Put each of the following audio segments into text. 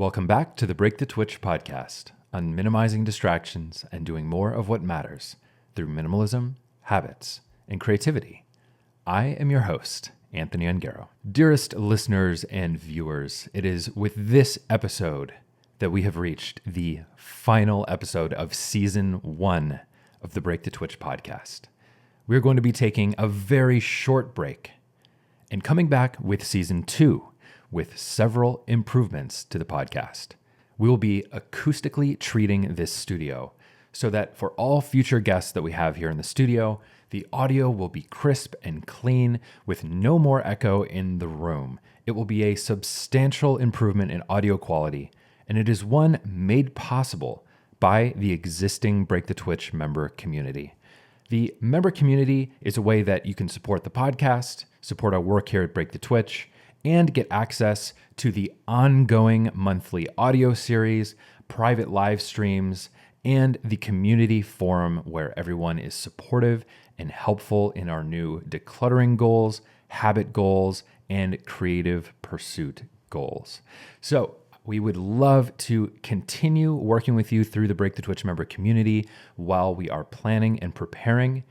Welcome back to the Break the Twitch podcast on minimizing distractions and doing more of what matters through minimalism, habits, and creativity. I am your host, Anthony Ongaro. Dearest listeners and viewers, it is with this episode that we have reached the final episode of Season 1 of the Break the Twitch podcast. We're going to be taking a very short break and coming back with Season 2 with several improvements to the podcast. We will be acoustically treating this studio so that for all future guests that we have here in the studio, the audio will be crisp and clean with no more echo in the room. It will be a substantial improvement in audio quality, and it is one made possible by the existing Break the Twitch member community. The member community is a way that you can support the podcast, support our work here at Break the Twitch, and get access to the ongoing monthly audio series, private live streams, and the community forum where everyone is supportive and helpful in our new decluttering goals, habit goals, and creative pursuit goals. So we would love to continue working with you through the Break the Twitch member community while we are planning and preparing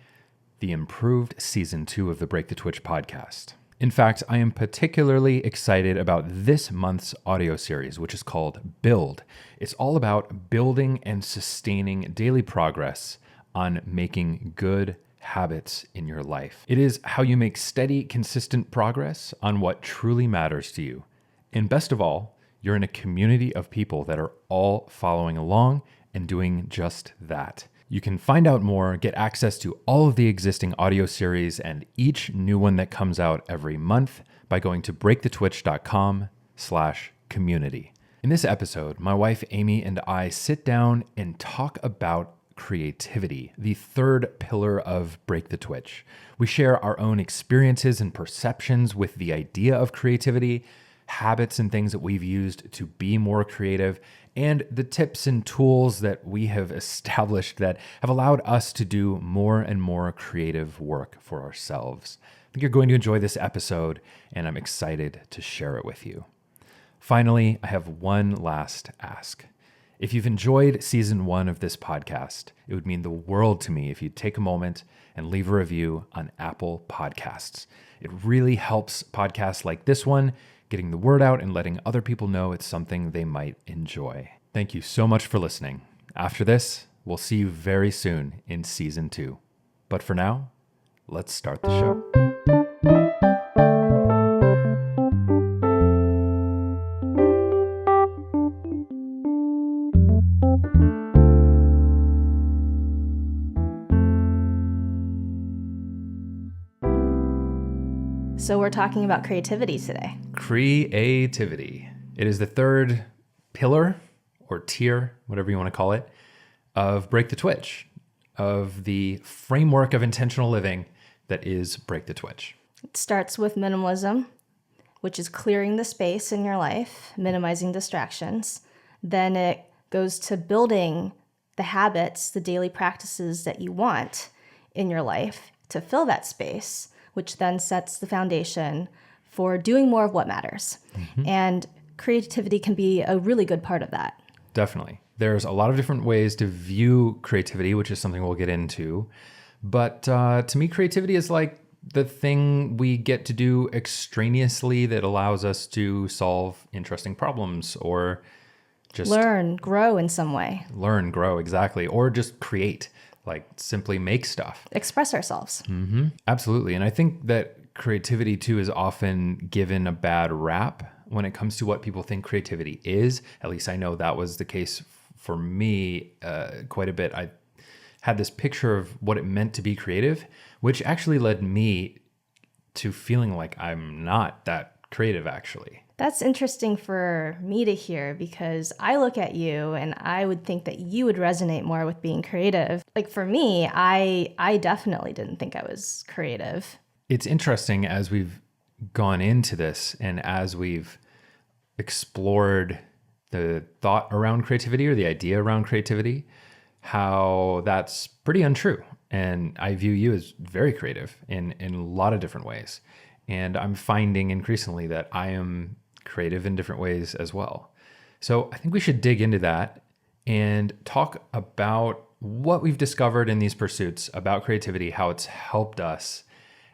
the improved Season 2 of the Break the Twitch podcast. In fact, I am particularly excited about this month's audio series, which is called Build. It's all about building and sustaining daily progress on making good habits in your life. It is how you make steady, consistent progress on what truly matters to you. And best of all, you're in a community of people that are all following along and doing just that. You can find out more, get access to all of the existing audio series and each new one that comes out every month by going to breakthetwitch.com/community. In this episode, my wife Amy and I sit down and talk about creativity, the third pillar of Break the Twitch. We share our own experiences and perceptions with the idea of creativity, habits and things that we've used to be more creative, and the tips and tools that we have established that have allowed us to do more and more creative work for ourselves. I think you're going to enjoy this episode, and I'm excited to share it with you. Finally, I have one last ask. If you've enjoyed Season 1 of this podcast, it would mean the world to me if you'd take a moment and leave a review on Apple Podcasts. It really helps podcasts like this one getting the word out and letting other people know it's something they might enjoy. Thank you so much for listening. After this, we'll see you very soon in Season 2. But for now, let's start the show. So we're talking about creativity today. Creativity. It is the third pillar or tier, whatever you want to call it, of Break the Twitch, of the framework of intentional living that is Break the Twitch. It starts with minimalism, which is clearing the space in your life, minimizing distractions. Then it goes to building the habits, the daily practices that you want in your life to fill that space, which then sets the foundation for doing more of what matters. Mm-hmm. And creativity can be a really good part of that. Definitely. There's a lot of different ways to view creativity, which is something we'll get into. But to me, creativity is like the thing we get to do extraneously that allows us to solve interesting problems or just learn, grow in some way. Learn, grow, exactly. Or just create. Like simply make stuff. Express ourselves. Mm-hmm. Absolutely. And I think that creativity too is often given a bad rap when it comes to what people think creativity is. At least I know that was the case for me quite a bit. I had this picture of what it meant to be creative, which actually led me to feeling like I'm not that creative actually. That's interesting for me to hear because I look at you and I would think that you would resonate more with being creative. Like for me, I definitely didn't think I was creative. It's interesting as we've gone into this and as we've explored the thought around creativity or the idea around creativity, how that's pretty untrue. And I view you as very creative in a lot of different ways. And I'm finding increasingly that I am creative in different ways as well. So I think we should dig into that and talk about what we've discovered in these pursuits about creativity, how it's helped us,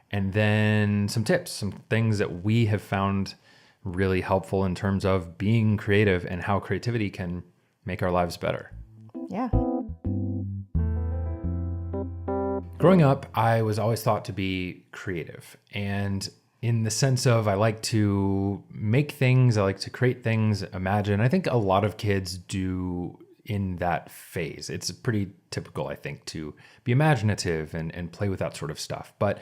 and then some tips, some things that we have found really helpful in terms of being creative and how creativity can make our lives better. Yeah. Growing up, I was always thought to be creative, and in the sense of I like to make things, I like to create things, imagine. I think a lot of kids do in that phase. It's pretty typical, I think, to be imaginative and play with that sort of stuff. But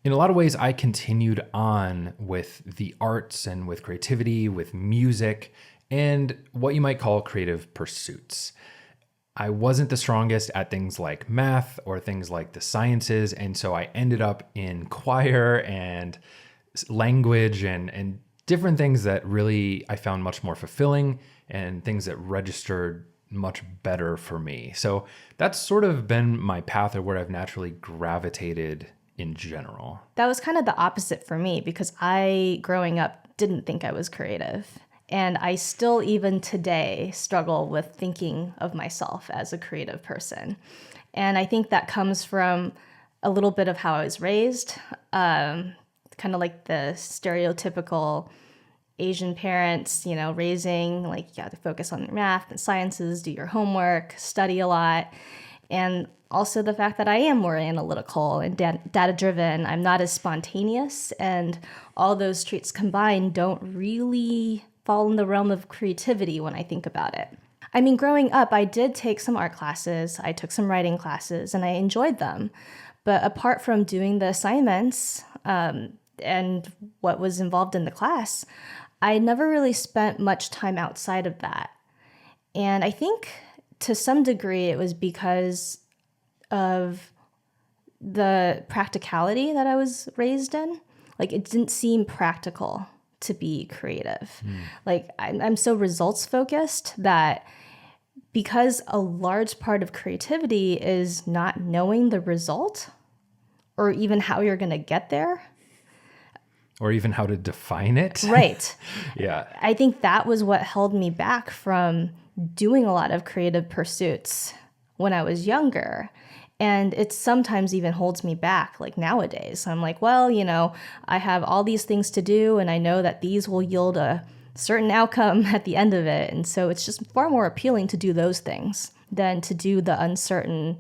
in a lot of ways, I continued on with the arts and with creativity, with music, and what you might call creative pursuits. I wasn't the strongest at things like math or things like the sciences, and so I ended up in choir and language and different things that really I found much more fulfilling and things that registered much better for me. So that's sort of been my path or where I've naturally gravitated in general. That was kind of the opposite for me because I, growing up, didn't think I was creative. And I still, even today, struggle with thinking of myself as a creative person. And I think that comes from a little bit of how I was raised, kind of like the stereotypical Asian parents, raising like you have to focus on math and sciences, do your homework, study a lot. And also the fact that I am more analytical and data-driven. I'm not as spontaneous. And all those traits combined don't really fall in the realm of creativity when I think about it. I mean, growing up, I did take some art classes, I took some writing classes, and I enjoyed them. But apart from doing the assignments and what was involved in the class, I never really spent much time outside of that. And I think to some degree it was because of the practicality that I was raised in. Like, it didn't seem practical to be creative. Like, I'm so results focused that because a large part of creativity is not knowing the result or even how you're going to get there. Or even how to define it. Right. Yeah. I think that was what held me back from doing a lot of creative pursuits when I was younger. And it sometimes even holds me back, like nowadays. I'm like, well, I have all these things to do, and I know that these will yield a certain outcome at the end of it. And so it's just far more appealing to do those things than to do the uncertain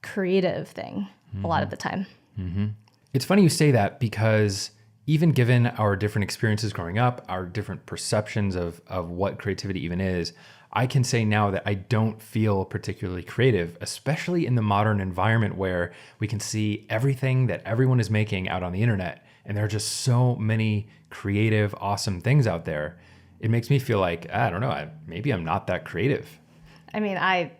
creative thing a lot of the time. Mm-hmm. It's funny you say that because even given our different experiences growing up, our different perceptions of what creativity even is, I can say now that I don't feel particularly creative, especially in the modern environment where we can see everything that everyone is making out on the internet. And there are just so many creative, awesome things out there. It makes me feel like, I don't know, maybe I'm not that creative. I mean, I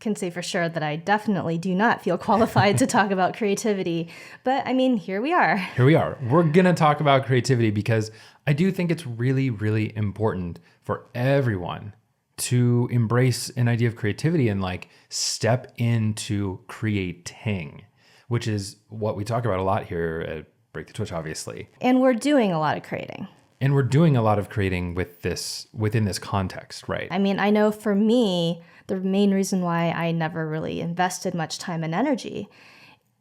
can say for sure that I definitely do not feel qualified to talk about creativity. But I mean, here we are. Here we are. We're going to talk about creativity because I do think it's really, really important for everyone to embrace an idea of creativity and like step into creating, which is what we talk about a lot here at Break the Twitch, obviously. And we're doing a lot of creating. And we're doing a lot of creating within this context, right? I mean, I know for me, the main reason why I never really invested much time and energy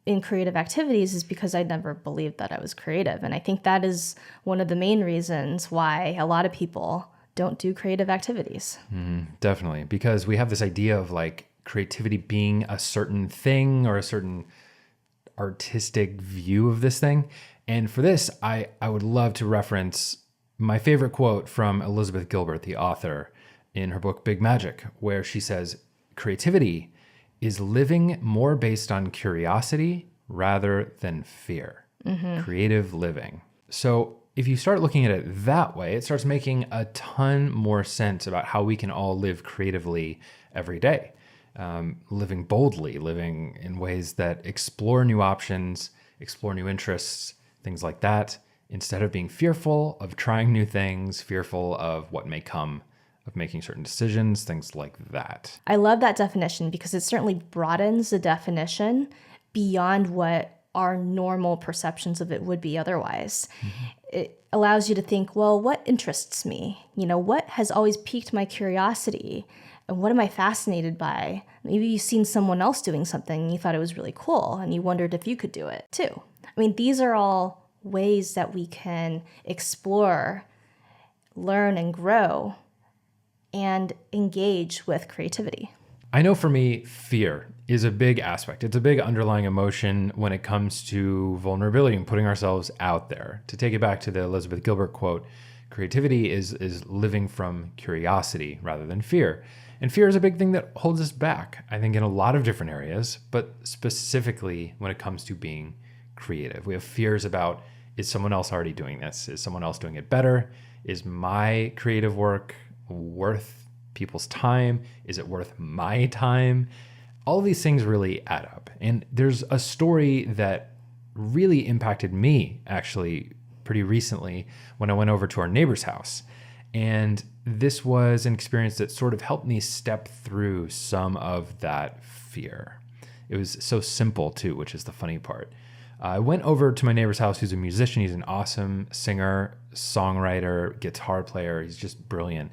in creative activities is because I never believed that I was creative. And I think that is one of the main reasons why a lot of people don't do creative activities. Definitely, because we have this idea of like creativity being a certain thing or a certain artistic view of this thing. And for this, I would love to reference my favorite quote from Elizabeth Gilbert, the author, in her book Big Magic, where she says, "Creativity is living more based on curiosity rather than fear." Creative living. So if you start looking at it that way, it starts making a ton more sense about how we can all live creatively every day. Living boldly, living in ways that explore new options, explore new interests, things like that, instead of being fearful of trying new things, fearful of what may come of making certain decisions, things like that. I love that definition because it certainly broadens the definition beyond what our normal perceptions of it would be otherwise. it allows you to think, well, what interests me? What has always piqued my curiosity? And what am I fascinated by? Maybe you've seen someone else doing something and you thought it was really cool and you wondered if you could do it too. I mean, these are all ways that we can explore, learn, and grow and engage with creativity. I know for me, fear is a big aspect. It's a big underlying emotion when it comes to vulnerability and putting ourselves out there. To take it back to the Elizabeth Gilbert quote, creativity is living from curiosity rather than fear. And fear is a big thing that holds us back, I think, in a lot of different areas, but specifically when it comes to being creative. We have fears about, is someone else already doing this? Is someone else doing it better? Is my creative work worth people's time? Is it worth my time? All of these things really add up. And there's a story that really impacted me actually pretty recently when I went over to our neighbor's house. And this was an experience that sort of helped me step through some of that fear. It was so simple too, which is the funny part. I went over to my neighbor's house, who's a musician. He's an awesome singer, songwriter, guitar player. He's just brilliant.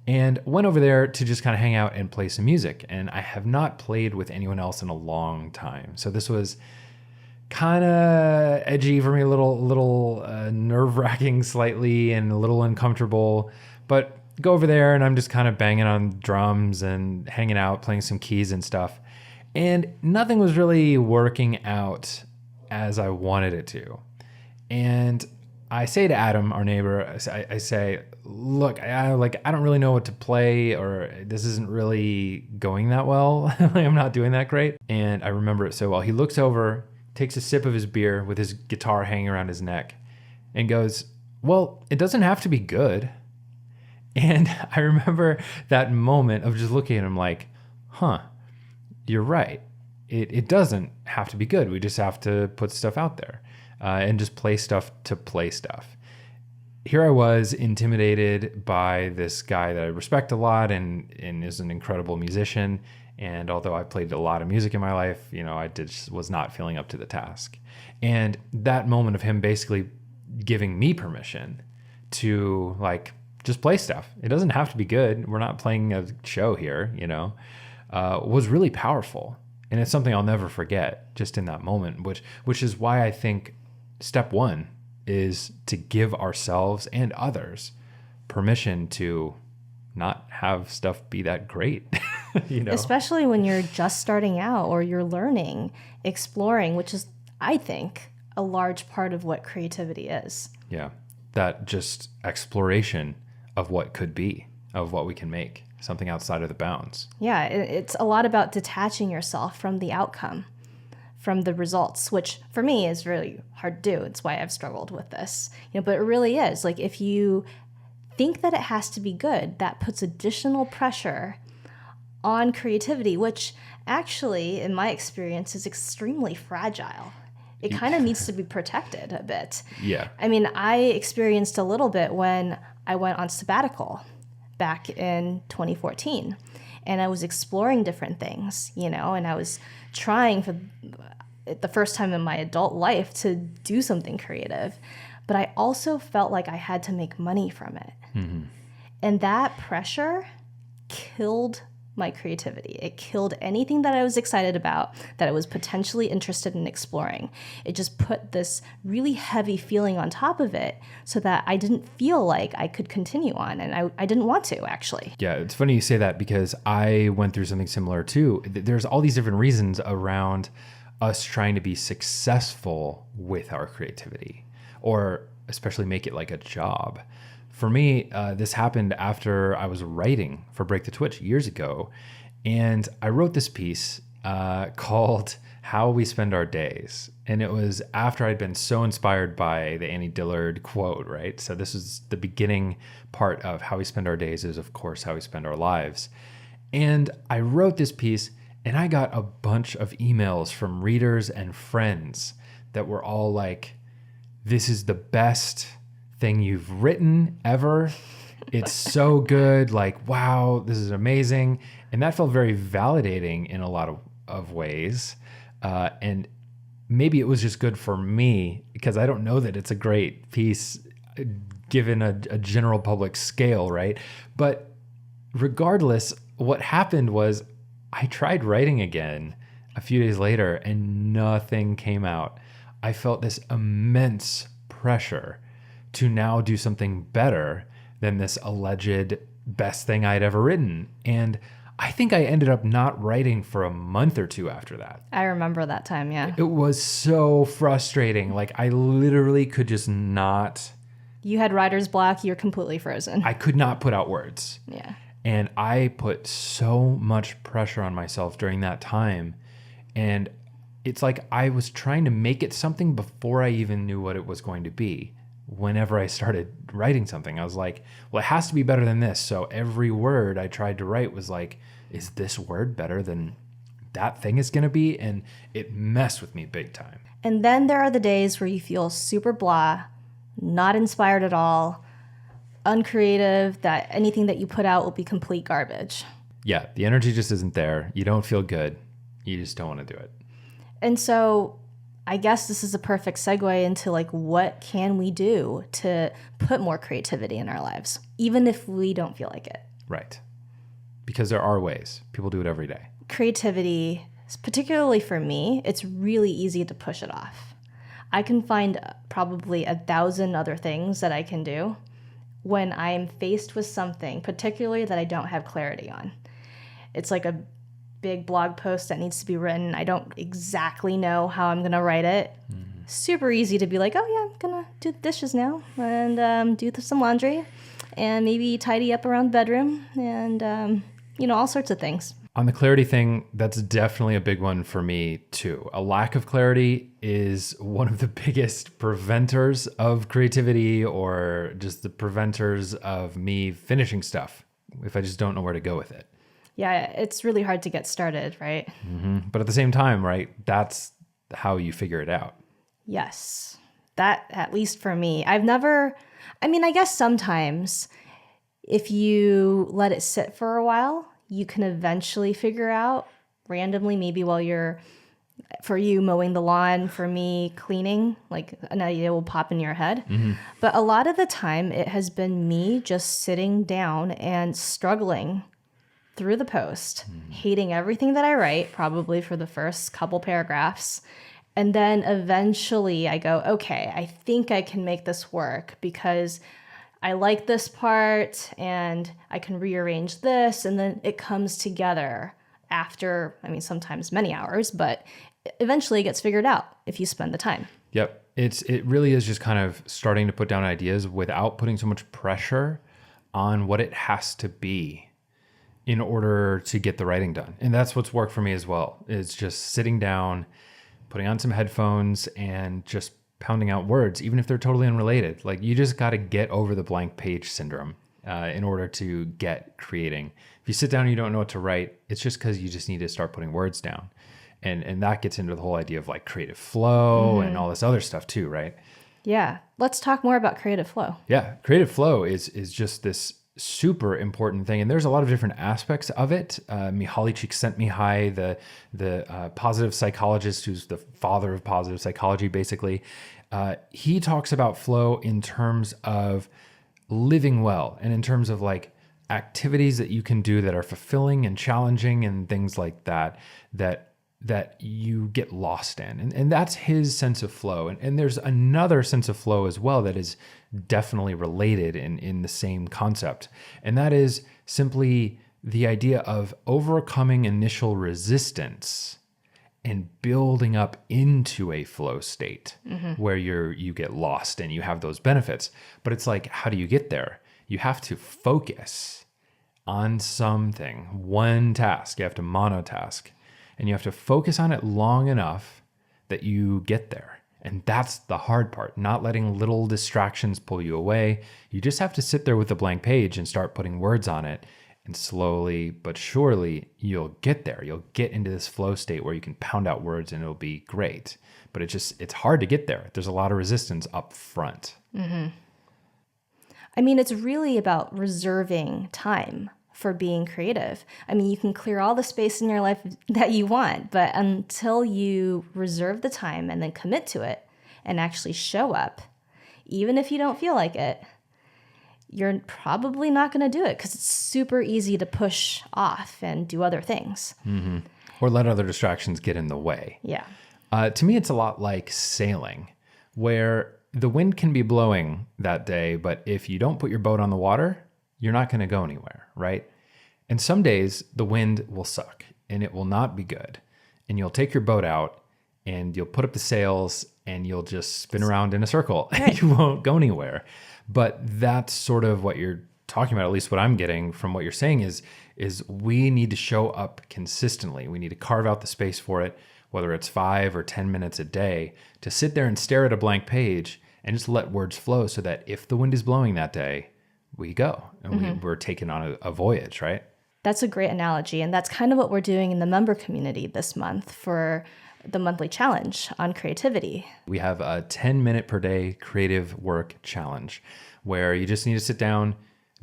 And went over there to just kind of hang out and play some music. And I have not played with anyone else in a long time. So this was kind of edgy for me, a little nerve-wracking slightly and a little uncomfortable. But go over there and I'm just kind of banging on drums and hanging out, playing some keys and stuff. And nothing was really working out as I wanted it to. And I say to Adam, our neighbor, I say, look, I don't really know what to play, or this isn't really going that well. I'm not doing that great. And I remember it so well. He looks over, takes a sip of his beer with his guitar hanging around his neck and goes, well, it doesn't have to be good. And I remember that moment of just looking at him like, you're right. It doesn't have to be good. We just have to put stuff out there and just play stuff to play stuff. Here I was intimidated by this guy that I respect a lot and is an incredible musician. And although I played a lot of music in my life, was not feeling up to the task. And that moment of him basically giving me permission to just play stuff. It doesn't have to be good. We're not playing a show here, was really powerful. And it's something I'll never forget just in that moment, which is why I think step one is to give ourselves and others permission to not have stuff be that great, Especially when you're just starting out or you're learning, exploring, which is, I think, a large part of what creativity is. Yeah, that just exploration of what could be, of what we can make, something outside of the bounds. Yeah, it's a lot about detaching yourself from the outcome, from the results, which for me is really hard to do. It's why I've struggled with this. But it really is. If you think that it has to be good, that puts additional pressure on creativity, which actually, in my experience, is extremely fragile. It kind of needs to be protected a bit. Yeah. I mean, I experienced a little bit when I went on sabbatical back in 2014. And I was exploring different things, and I was trying for the first time in my adult life to do something creative. But I also felt like I had to make money from it. Mm-hmm. And that pressure killed my creativity. It killed anything that I was excited about, that I was potentially interested in exploring. It just put this really heavy feeling on top of it so that I didn't feel like I could continue on. And I didn't want to, actually. Yeah, it's funny you say that because I went through something similar too. There's all these different reasons around us trying to be successful with our creativity, or especially make it like a job. For me, this happened after I was writing for Break the Twitch years ago. And I wrote this piece called How We Spend Our Days. And it was after I'd been so inspired by the Annie Dillard quote, right? So this is the beginning part of How We Spend Our Days is, of course, how we spend our lives. And I wrote this piece and I got a bunch of emails from readers and friends that were all like, this is the best thing you've written ever. It's so good. Wow, this is amazing. And that felt very validating in a lot of ways. And maybe it was just good for me because I don't know that it's a great piece given a general public scale, right? But regardless, what happened was I tried writing again a few days later and nothing came out. I felt this immense pressure to now do something better than this alleged best thing I'd ever written. And I think I ended up not writing for a month or two after that. I remember that time, yeah. It was so frustrating. Like I literally could just not. You had writer's block, you're completely frozen. I could not put out words. Yeah. And I put so much pressure on myself during that time. And it's like I was trying to make it something before I even knew what it was going to be. Whenever I started writing something, I was like, well, it has to be better than this. So every word I tried to write was like, is this word better than that thing is going to be? And it messed with me big time. And then there are the days where you feel super blah, not inspired at all, uncreative, that anything that you put out will be complete garbage. Yeah, the energy just isn't there. You don't feel good. You just don't want to do it. And so I guess this is a perfect segue into like, what can we do to put more creativity in our lives, even if we don't feel like it? Right. Because there are ways. People do it every day. Creativity, particularly for me, it's really easy to push it off. I can find probably 1,000 other things that I can do when I am faced with something, particularly that I don't have clarity on. It's like a big blog post that needs to be written. I don't exactly know how I'm going to write it. Mm-hmm. Super easy to be like, oh yeah, I'm going to do the dishes now and do some laundry and maybe tidy up around the bedroom and, all sorts of things. On the clarity thing, that's definitely a big one for me too. A lack of clarity is one of the biggest preventers of creativity or just the preventers of me finishing stuff if I just don't know where to go with it. Yeah, it's really hard to get started, right? Mm-hmm. But at the same time, right, that's how you figure it out. Yes, that, at least for me. I guess sometimes if you let it sit for a while, you can eventually figure out randomly, maybe while for you mowing the lawn, for me cleaning, like an idea will pop in your head. Mm-hmm. But a lot of the time it has been me just sitting down and struggling through the post, hating everything that I write, probably for the first couple paragraphs. And then eventually I go, okay, I think I can make this work because I like this part and I can rearrange this. And then it comes together after, sometimes many hours, but eventually it gets figured out if you spend the time. Yep. It really is just kind of starting to put down ideas without putting so much pressure on what it has to be in order to get the writing done. And that's what's worked for me as well. It's just sitting down, putting on some headphones and just pounding out words, even if they're totally unrelated. Like you just got to get over the blank page syndrome in order to get creating. If you sit down and you don't know what to write, it's just because you just need to start putting words down. And that gets into the whole idea of like creative flow and all this other stuff too, right? Yeah. Let's talk more about creative flow. Yeah. Creative flow is just this super important thing. And there's a lot of different aspects of it. Mihaly Csikszentmihalyi, the positive psychologist who's the father of positive psychology, basically, he talks about flow in terms of living well and in terms of like activities that you can do that are fulfilling and challenging and things like that you get lost in. And that's his sense of flow. And there's another sense of flow as well that is definitely related in the same concept. And that is simply the idea of overcoming initial resistance and building up into a flow state where you get lost and you have those benefits. But it's like, how do you get there? You have to focus on something, one task. You have to monotask. And you have to focus on it long enough that you get there. And that's the hard part, not letting little distractions pull you away. You just have to sit there with the blank page and start putting words on it. And slowly but surely, you'll get there. You'll get into this flow state where you can pound out words and it'll be great. But it's hard to get there. There's a lot of resistance up front. Mm-hmm. It's really about reserving time for being creative. You can clear all the space in your life that you want, but until you reserve the time and then commit to it and actually show up, even if you don't feel like it, you're probably not going to do it because it's super easy to push off and do other things. Or let other distractions get in the way. Yeah. To me, it's a lot like sailing, where the wind can be blowing that day, but if you don't put your boat on the water, you're not going to go anywhere, right? And some days the wind will suck and it will not be good. And you'll take your boat out and you'll put up the sails and you'll just spin around in a circle. Right. You won't go anywhere. But that's sort of what you're talking about, at least what I'm getting from what you're saying is we need to show up consistently. We need to carve out the space for it, whether it's 5 or 10 minutes a day, to sit there and stare at a blank page and just let words flow so that if the wind is blowing that day, we go and we're taken on a voyage, right? That's a great analogy. And that's kind of what we're doing in the member community this month for the monthly challenge on creativity. We have a 10-minute per day creative work challenge where you just need to sit down,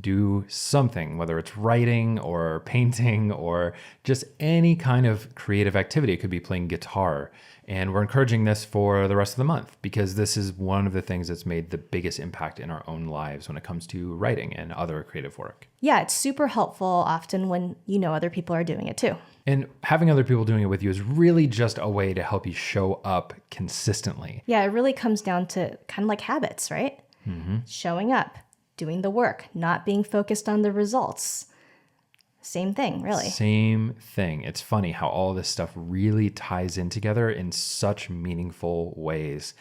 do something, whether it's writing or painting or just any kind of creative activity. It could be playing guitar. And we're encouraging this for the rest of the month because this is one of the things that's made the biggest impact in our own lives when it comes to writing and other creative work. Yeah, it's super helpful often when you know other people are doing it too. And having other people doing it with you is really just a way to help you show up consistently. Yeah, it really comes down to kind of like habits, right? Showing up, doing the work, not being focused on the results. Same thing, really. Same thing. It's funny how all this stuff really ties in together in such meaningful ways.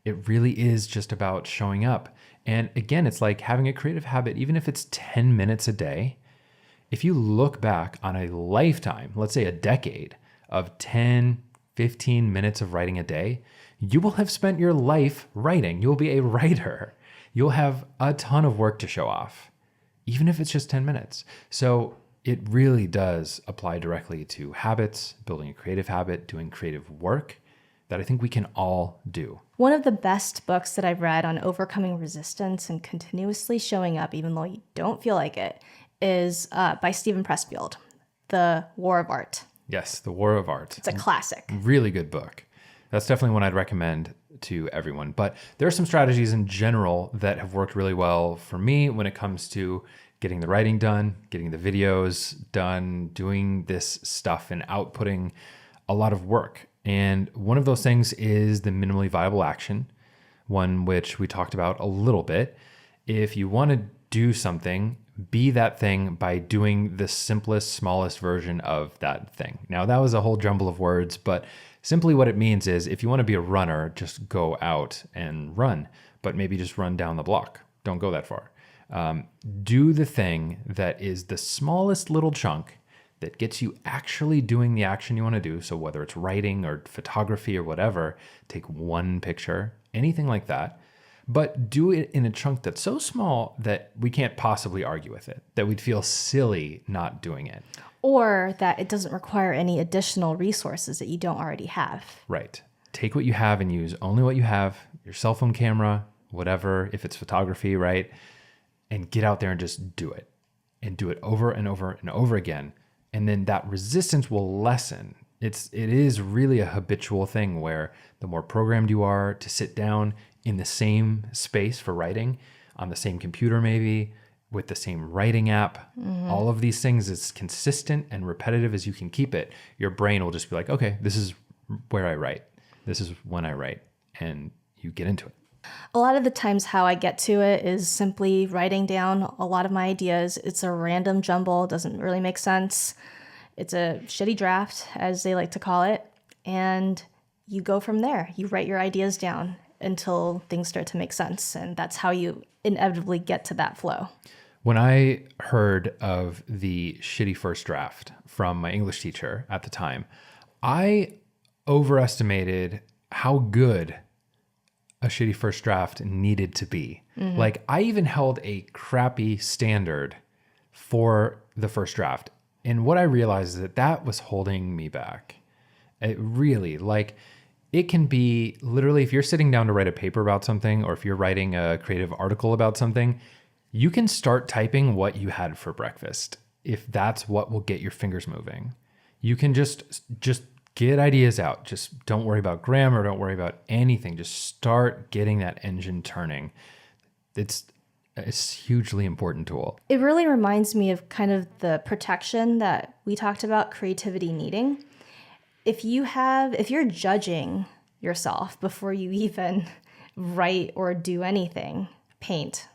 It really is just about showing up. And again, it's like having a creative habit, even if it's 10 minutes a day. If you look back on a lifetime, let's say a decade of 10, 15 minutes of writing a day, you will have spent your life writing. You'll be a writer. You'll have a ton of work to show off, even if it's just 10 minutes. So it really does apply directly to habits, building a creative habit, doing creative work that I think we can all do. One of the best books that I've read on overcoming resistance and continuously showing up, even though you don't feel like it, is by Steven Pressfield, The War of Art. Yes, The War of Art. It's a classic. Really good book. That's definitely one I'd recommend to everyone. But there are some strategies in general that have worked really well for me when it comes to getting the writing done, getting the videos done, doing this stuff and outputting a lot of work. And one of those things is the minimally viable action, one which we talked about a little bit. If you want to do something, be that thing by doing the simplest, smallest version of that thing. Now, that was a whole jumble of words, but simply what it means is if you want to be a runner, just go out and run, but maybe just run down the block. Don't go that far. Do the thing that is the smallest little chunk that gets you actually doing the action you want to do. So whether it's writing or photography or whatever, take one picture, anything like that, but do it in a chunk that's so small that we can't possibly argue with it, that we'd feel silly not doing it. Or that it doesn't require any additional resources that you don't already have. Right. Take what you have and use only what you have, your cell phone camera, whatever, if it's photography, right? And get out there and just do it. And do it over and over and over again. And then that resistance will lessen. It is really a habitual thing where the more programmed you are to sit down in the same space for writing, on the same computer maybe, with the same writing app, all of these things, as consistent and repetitive as you can keep it, your brain will just be like, okay, this is where I write. This is when I write. And you get into it. A lot of the times how I get to it is simply writing down a lot of my ideas. It's a random jumble, doesn't really make sense. It's a shitty draft, as they like to call it. And you go from there. You write your ideas down until things start to make sense. And that's how you inevitably get to that flow. When I heard of the shitty first draft from my English teacher at the time, I overestimated how good a shitty first draft needed to be. Like, I even held a crappy standard for the first draft. And what I realized is that was holding me back. It really, like, it can be literally, if you're sitting down to write a paper about something, or if you're writing a creative article about something, you can start typing what you had for breakfast. If that's what will get your fingers moving, you can just get ideas out. Just don't worry about grammar. Don't worry about anything. Just start getting that engine turning. It's a hugely important tool. It really reminds me of kind of the protection that we talked about creativity needing. If you're judging yourself before you even write or do anything, paint,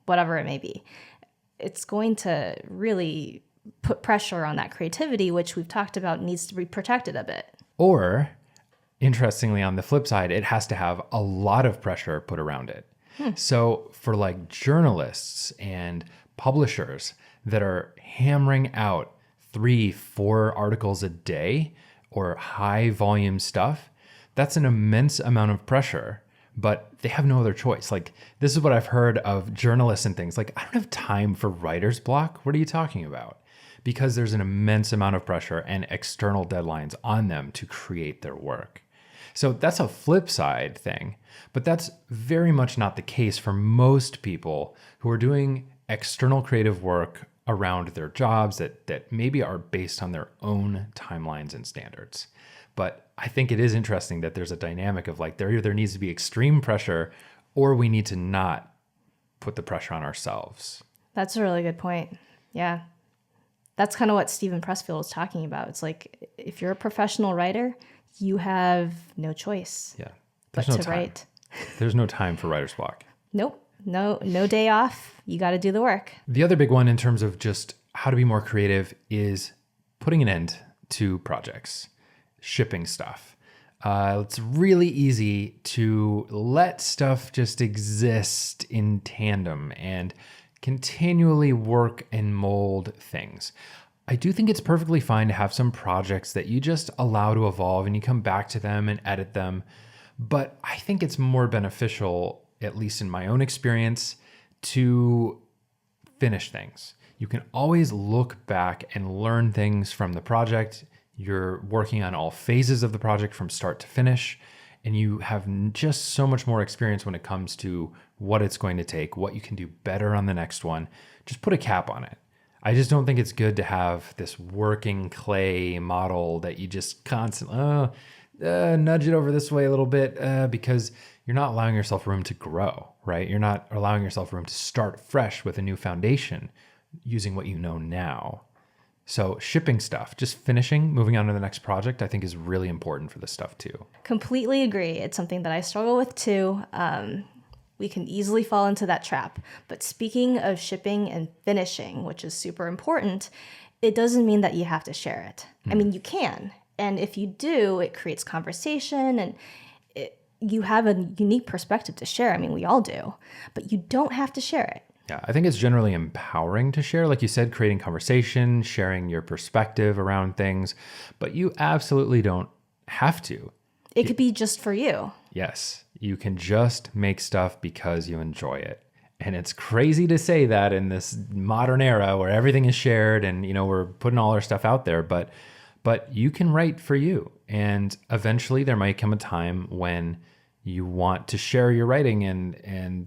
whatever it may be, it's going to really put pressure on that creativity, which we've talked about needs to be protected a bit. Or, interestingly, on the flip side, it has to have a lot of pressure put around it. So for like journalists and publishers that are hammering out 3-4 articles a day or high volume stuff, that's an immense amount of pressure, but they have no other choice. Like, this is what I've heard of journalists and things like, I don't have time for writer's block. What are you talking about? Because there's an immense amount of pressure and external deadlines on them to create their work. So that's a flip side thing, but that's very much not the case for most people who are doing external creative work around their jobs that maybe are based on their own timelines and standards. But I think it is interesting that there's a dynamic of like, there either needs to be extreme pressure or we need to not put the pressure on ourselves. That's a really good point. Yeah. That's kind of what Stephen Pressfield is talking about. It's like, if you're a professional writer, you have no choice. Yeah. But There's no to time. write. There's no time for writer's block. Nope. No day off. You got to do the work. The other big one in terms of just how to be more creative is putting an end to projects, shipping stuff. It's really easy to let stuff just exist in tandem and continually work and mold things. I do think it's perfectly fine to have some projects that you just allow to evolve and you come back to them and edit them. But I think it's more beneficial, at least in my own experience, to finish things. You can always look back and learn things from the project. You're working on all phases of the project from start to finish, and you have just so much more experience when it comes to what it's going to take, what you can do better on the next one. Just put a cap on it. I just don't think it's good to have this working clay model that you just constantly nudge it over this way a little bit because you're not allowing yourself room to grow, right? You're not allowing yourself room to start fresh with a new foundation using what you know now. So shipping stuff, just finishing, moving on to the next project, I think is really important for this stuff too. Completely agree. It's something that I struggle with too. We can easily fall into that trap. But speaking of shipping and finishing, which is super important, it doesn't mean that you have to share it. I mean, you can. And if you do, it creates conversation and you have a unique perspective to share. I mean, we all do. But you don't have to share it. Yeah, I think it's generally empowering to share. Like you said, creating conversation, sharing your perspective around things. But you absolutely don't have to. It could be just for you. Yes, you can just make stuff because you enjoy it. And it's crazy to say that in this modern era where everything is shared and, you know, we're putting all our stuff out there, but you can write for you. And eventually there might come a time when you want to share your writing and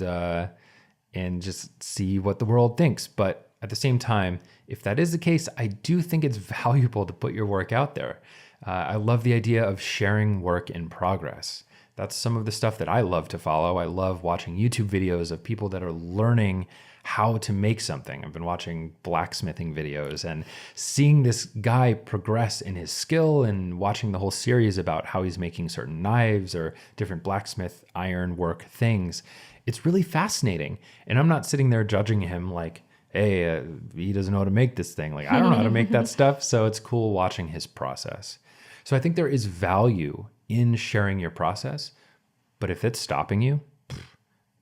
just see what the world thinks. But at the same time, if that is the case, I do think it's valuable to put your work out there. I love the idea of sharing work in progress. That's some of the stuff that I love to follow. I love watching YouTube videos of people that are learning how to make something. I've been watching blacksmithing videos and seeing this guy progress in his skill and watching the whole series about how he's making certain knives or different blacksmith iron work things. It's really fascinating. And I'm not sitting there judging him like, hey, he doesn't know how to make this thing. Like, I don't know how to make that stuff. So it's cool watching his process. So I think there is value in sharing your process, but if it's stopping you,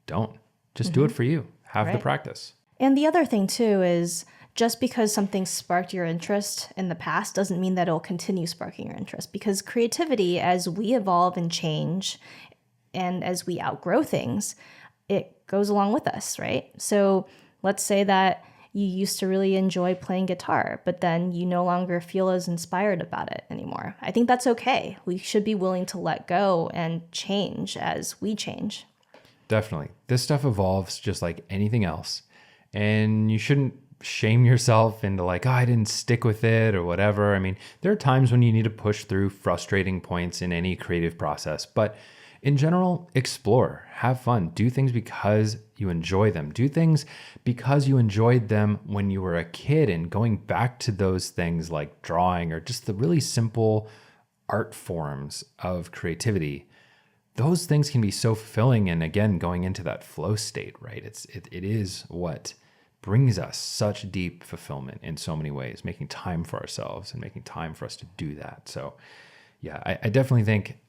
don't. Just do it for you. Have the practice. And the other thing too is just because something sparked your interest in the past doesn't mean that it'll continue sparking your interest, because creativity, as we evolve and change and as we outgrow things, it goes along with us, right? So let's say that you used to really enjoy playing guitar, but then you no longer feel as inspired about it anymore. I think that's okay. We should be willing to let go and change as we change. Definitely. This stuff evolves just like anything else. And you shouldn't shame yourself into like, oh, I didn't stick with it or whatever. I mean, there are times when you need to push through frustrating points in any creative process, but in general, explore, have fun, do things because you enjoy them. Do things because you enjoyed them when you were a kid, and going back to those things like drawing or just the really simple art forms of creativity. Those things can be so fulfilling. And again, going into that flow state, right? It is what brings us such deep fulfillment in so many ways, making time for ourselves and making time for us to do that. So yeah, I definitely think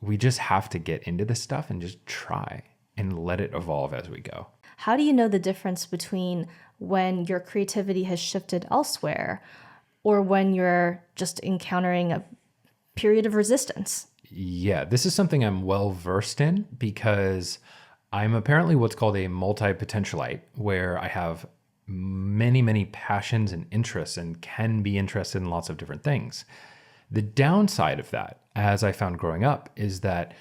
we just have to get into this stuff and just try and let it evolve as we go. How do you know the difference between when your creativity has shifted elsewhere or when you're just encountering a period of resistance? Yeah, this is something I'm well versed in because I'm apparently what's called a multi-potentialite, where I have many, many passions and interests and can be interested in lots of different things. The downside of that, as I found growing up, is that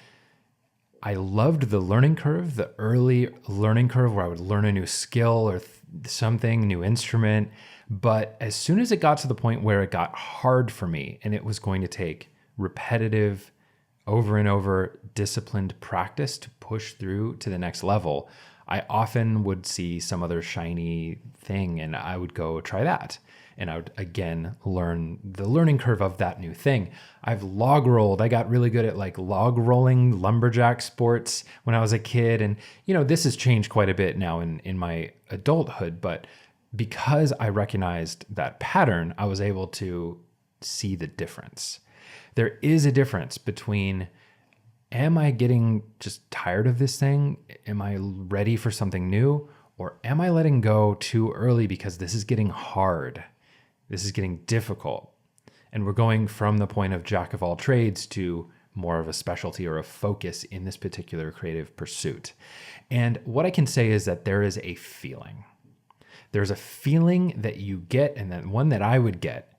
I loved the learning curve, the early learning curve where I would learn a new skill or something, new instrument. But as soon as it got to the point where it got hard for me and it was going to take repetitive, over and over disciplined practice to push through to the next level, I often would see some other shiny thing and I would go try that. And I would again learn the learning curve of that new thing. I've log rolled. I got really good at like log rolling lumberjack sports when I was a kid. And, this has changed quite a bit now in my adulthood. But because I recognized that pattern, I was able to see the difference. There is a difference between, am I getting just tired of this thing? Am I ready for something new? Or am I letting go too early because this is getting hard? This is getting difficult. And we're going from the point of jack of all trades to more of a specialty or a focus in this particular creative pursuit. And what I can say is that there is a feeling. There's a feeling that you get, and that one that I would get,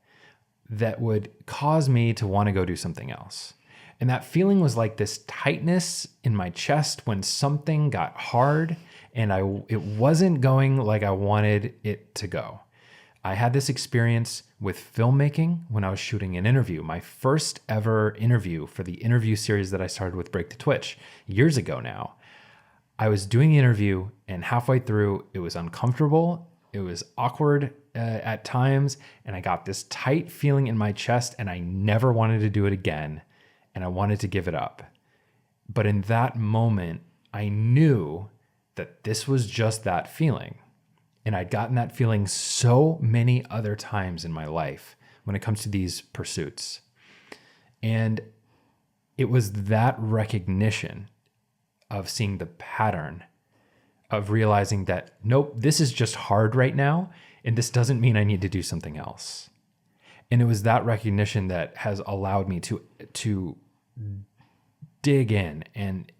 that would cause me to want to go do something else. And that feeling was like this tightness in my chest when something got hard and it wasn't going like I wanted it to go. I had this experience with filmmaking when I was shooting an interview, my first ever interview for the interview series that I started with Break to Twitch years ago now. I was doing the interview and halfway through, it was uncomfortable. It was awkward at times. And I got this tight feeling in my chest and I never wanted to do it again. And I wanted to give it up. But in that moment, I knew that this was just that feeling. And I'd gotten that feeling so many other times in my life when it comes to these pursuits. And it was that recognition of seeing the pattern, of realizing that, nope, this is just hard right now, and this doesn't mean I need to do something else. And it was that recognition that has allowed me to dig in and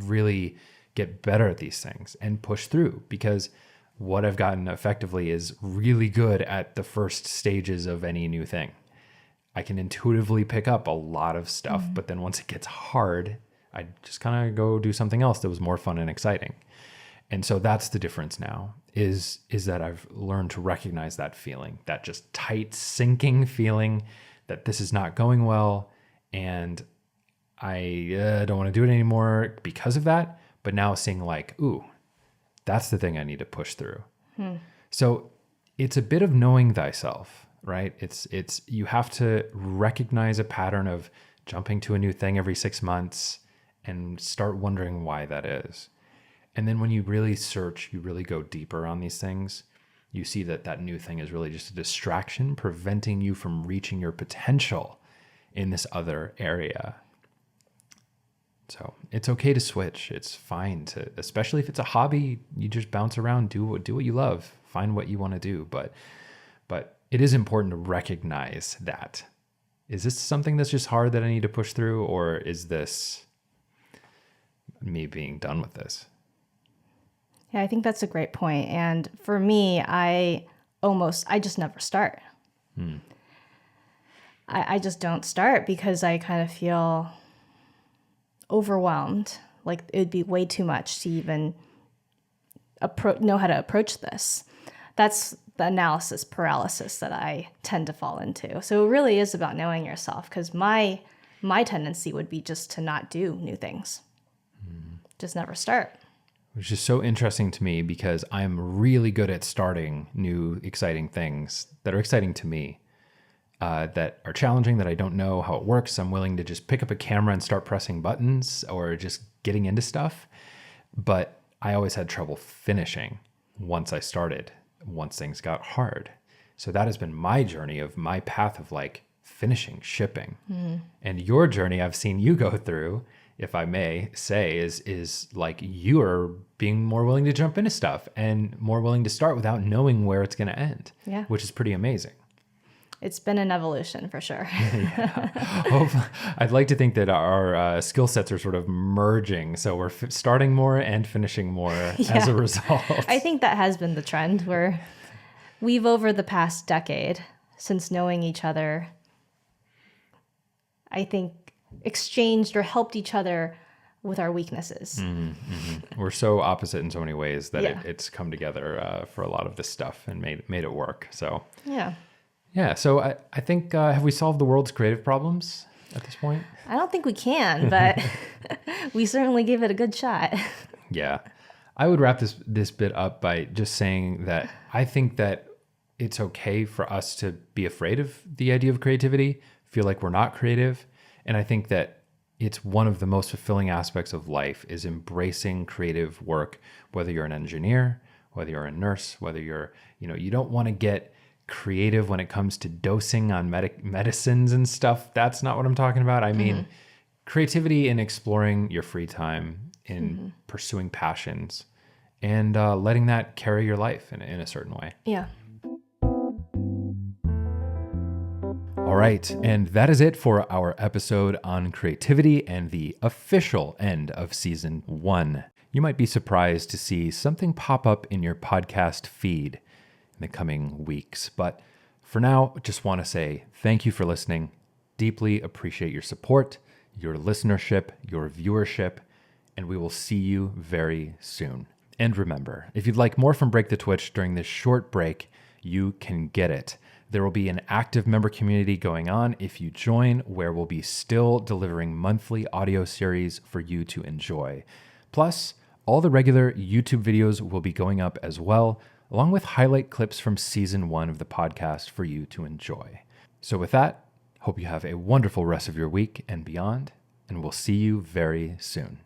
really get better at these things and push through, because what I've gotten effectively is really good at the first stages of any new thing. I can intuitively pick up a lot of stuff, but then once it gets hard, I just kind of go do something else that was more fun and exciting. And so that's the difference now, is that I've learned to recognize that feeling, that just tight, sinking feeling that this is not going well, and I don't want to do it anymore because of that. But now seeing like, ooh, that's the thing I need to push through. So it's a bit of knowing thyself, right? It's you have to recognize a pattern of jumping to a new thing every 6 months and start wondering why that is. And then when you really search, you really go deeper on these things, you see that that new thing is really just a distraction preventing you from reaching your potential in this other area. So it's okay to switch. It's fine to, especially if it's a hobby, you just bounce around, do what you love, find what you want to do. But it is important to recognize that. Is this something that's just hard that I need to push through? Or is this me being done with this? Yeah, I think that's a great point. And for me, I just never start. I just don't start because I kind of feel overwhelmed. Like it'd be way too much to even know how to approach this. That's the analysis paralysis that I tend to fall into. So it really is about knowing yourself, because my tendency would be just to not do new things. Just never start. Which is so interesting to me because I'm really good at starting new, exciting things that are exciting to me, that are challenging, that I don't know how it works. I'm willing to just pick up a camera and start pressing buttons or just getting into stuff. But I always had trouble finishing once I started, once things got hard. So that has been my journey of my path of like finishing, shipping. And your journey I've seen you go through, if I may say, is like you are being more willing to jump into stuff and more willing to start without knowing where it's going to end, which is pretty amazing. It's been an evolution for sure. I'd like to think that our skill sets are sort of merging. So we're starting more and finishing more as a result. I think that has been the trend where we've, over the past decade, since knowing each other, I think exchanged or helped each other with our weaknesses. We're so opposite in so many ways that it's come together for a lot of this stuff and made it work. So yeah. So I think, have we solved the world's creative problems at this point? I don't think we can, but we certainly gave it a good shot. Yeah. I would wrap this bit up by just saying that I think that it's okay for us to be afraid of the idea of creativity, feel like we're not creative. And I think that it's one of the most fulfilling aspects of life is embracing creative work, whether you're an engineer, whether you're a nurse, whether you're, you don't want to get creative when it comes to dosing on medicines and stuff. That's not what I'm talking about. I mean, creativity in exploring your free time, in pursuing passions, and letting that carry your life in a certain way. Yeah. All right, and that is it for our episode on creativity and the official end of season 1. You might be surprised to see something pop up in your podcast feed in the coming weeks. But for now, just want to say thank you for listening. Deeply appreciate your support, your listenership, your viewership, and we will see you very soon. And remember, if you'd like more from Break the Twitch during this short break, you can get it. There will be an active member community going on if you join, where we'll be still delivering monthly audio series for you to enjoy. Plus, all the regular YouTube videos will be going up as well, along with highlight clips from season 1 of the podcast for you to enjoy. So with that, hope you have a wonderful rest of your week and beyond, and we'll see you very soon.